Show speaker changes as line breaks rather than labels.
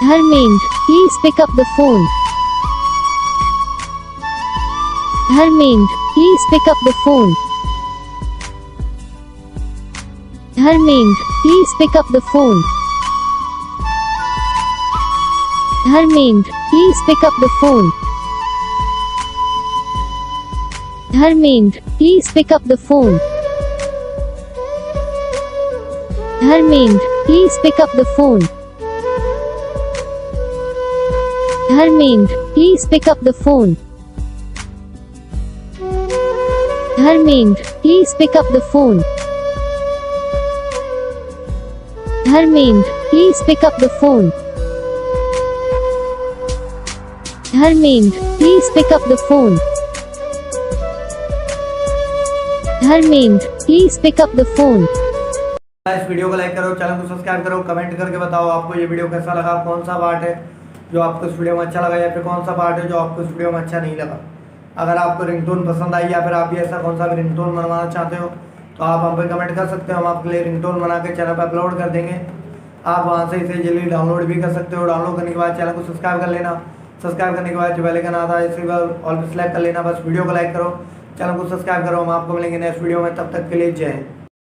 Dharmendra, please pick up the phone. Dharmendra, please pick up the phone. Dharmendra, please pick up the phone. Dharmendra, please pick up the phone. Dharmendra, please pick up the phone. Dharmendra, please pick up the phone. Dharmendra, please pick up the phone. Dharmendra, please pick up the phone. Dharmendra, please pick up the phone. Dharmendra, please pick up the phone. Dharmendra, please pick up the phone.
इस video को like करो, channel को subscribe करो, comment करके बताओ आपको ये video कैसा लगा, कौन सा पार्ट है जो आपको इस वीडियो में अच्छा लगा या फिर कौन सा पार्ट है जो आपको इस वीडियो में अच्छा नहीं लगा। अगर आपको रिंगटोन पसंद आई या फिर आप भी ऐसा कौन सा भी रिंगटोन बनवाना चाहते हो तो आप हम पे कमेंट कर सकते हो, हम आपके लिए रिंगटोन बना के चैनल पर अपलोड कर देंगे। आप वहाँ से इसे जल्दी डाउनलोड भी कर सकते हो। डाउनलोड करने के बाद चैनल को सब्सक्राइब कर लेना। सब्सक्राइब करने के बाद जो बेल आइकन आता है इसे ऑल पे सेलेक्ट कर लेना। बस वीडियो को लाइक करो, चैनल को सब्सक्राइब करो। हम आपको मिलेंगे नेक्स्ट वीडियो में, तब तक के लिए जय हिंद।